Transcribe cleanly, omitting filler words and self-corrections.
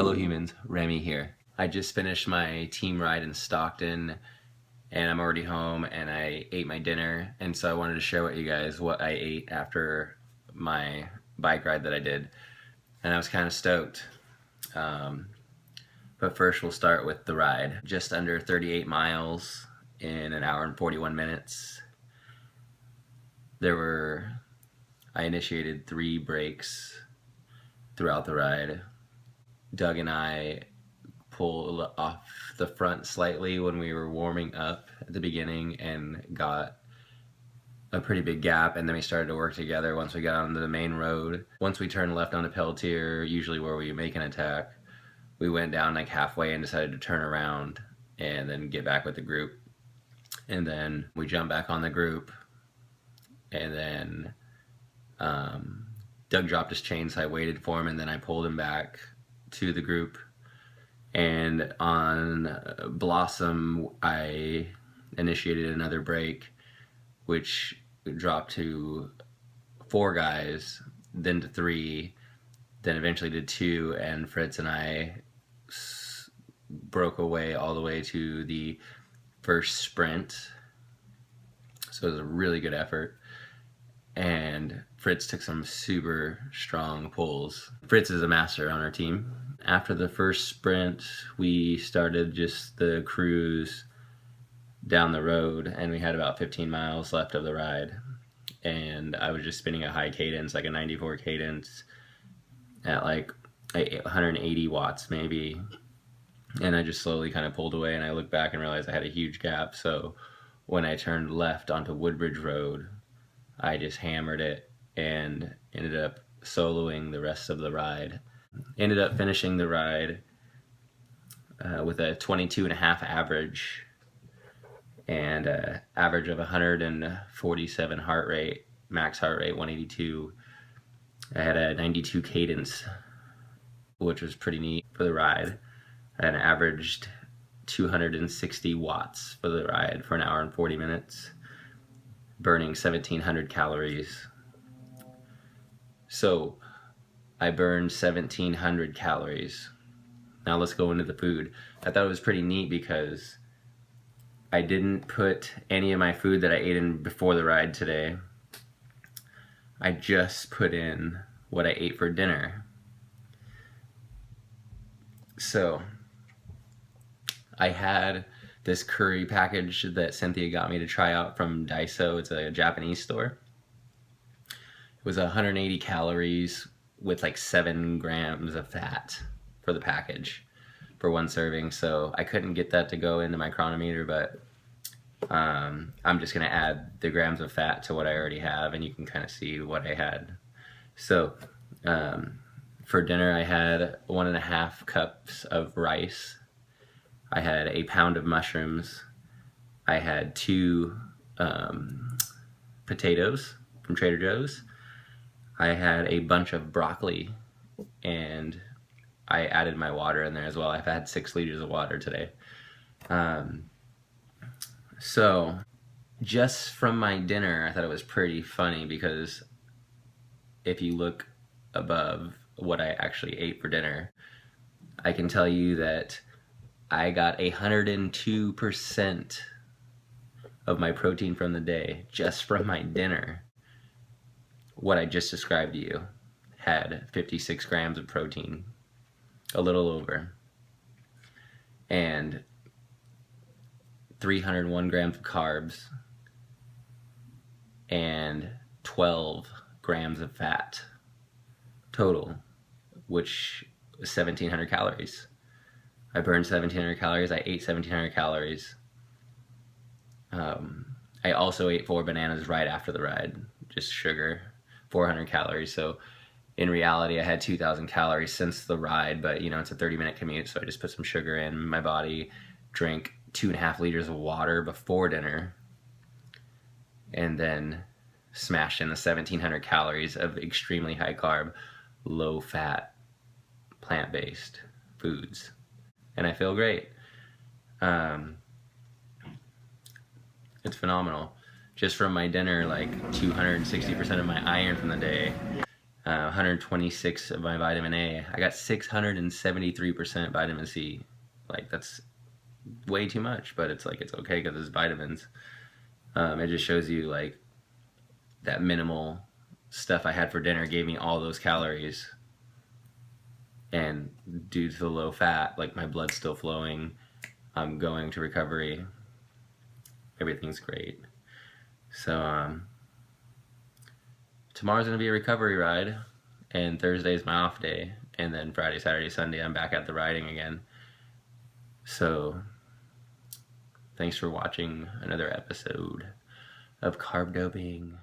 Hello humans, Remy here. I just finished my team ride in Stockton and I'm already home and I ate my dinner, and so I wanted to share with you guys what I ate after my bike ride that I did, and I was kind of stoked. But first we'll start with the ride. Just under 38 miles in an hour and 41 minutes. I initiated 3 breaks throughout the ride. Doug and I pulled off the front slightly when we were warming up at the beginning and got a pretty big gap, and then we started to work together once we got onto the main road. Once we turned left onto Pelletier, usually where we make an attack, we went down like halfway and decided to turn around and then get back with the group. And then we jumped back on the group, and then Doug dropped his chain, so I waited for him, and then I pulled him back to the group. And on Blossom, I initiated another break, which dropped to 4 guys, then to 3, then eventually to 2, and Fritz and I broke away all the way to the first sprint. So it was a really good effort. And Fritz took some super strong pulls. Fritz is a master on our team. After the first sprint, we started just the cruise down the road, and we had about 15 miles left of the ride. And I was just spinning a high cadence, like a 94 cadence, at like 180 watts maybe. And I just slowly kind of pulled away, and I looked back and realized I had a huge gap. So when I turned left onto Woodbridge Road, I just hammered it and ended up soloing the rest of the ride. Ended up finishing the ride with a 22.5 average and an average of 147 heart rate, max heart rate 182. I had a 92 cadence, which was pretty neat for the ride, and averaged 260 watts for the ride for an hour and 40 minutes, burning 1,700 calories. So I burned 1,700 calories. Now let's go into the food. I thought it was pretty neat because I didn't put any of my food that I ate in before the ride today. I just put in what I ate for dinner. So I had this curry package that Cynthia got me to try out from Daiso. It's a Japanese store. It was 180 calories with like 7 grams of fat for the package for 1 serving. So I couldn't get that to go into my chronometer, but I'm just going to add the grams of fat to what I already have, and you can kind of see what I had. So for dinner, I had 1.5 cups of rice. I had a pound of mushrooms. I had 2 potatoes from Trader Joe's. I had a bunch of broccoli, and I added my water in there as well. I've had 6 liters of water today. So just from my dinner, I thought it was pretty funny because if you look above what I actually ate for dinner, I can tell you that I got 102% of my protein from the day just from my dinner. What I just described to you had 56 grams of protein, a little over, and 301 grams of carbs, and 12 grams of fat total, which was 1,700 calories. I burned 1,700 calories. I ate 1,700 calories. I also ate 4 bananas right after the ride, just sugar, 400 calories. So in reality, I had 2,000 calories since the ride, but it's a 30-minute commute, so I just put some sugar in my body, drank 2.5 liters of water before dinner, and then smashed in the 1,700 calories of extremely high carb, low fat, plant-based foods. And I feel great. It's phenomenal. Just from my dinner, like 260% of my iron from the day. 126 of my vitamin A. I got 673% vitamin C. Like, that's way too much, but it's like, it's okay because it's vitamins. It just shows you like that minimal stuff I had for dinner gave me all those calories. And due to the low fat, like my blood's still flowing. I'm going to recovery. Everything's great. So tomorrow's gonna be a recovery ride, and Thursday's my off day, and then Friday, Saturday, Sunday I'm back at the riding again. So thanks for watching another episode of Carb Doping.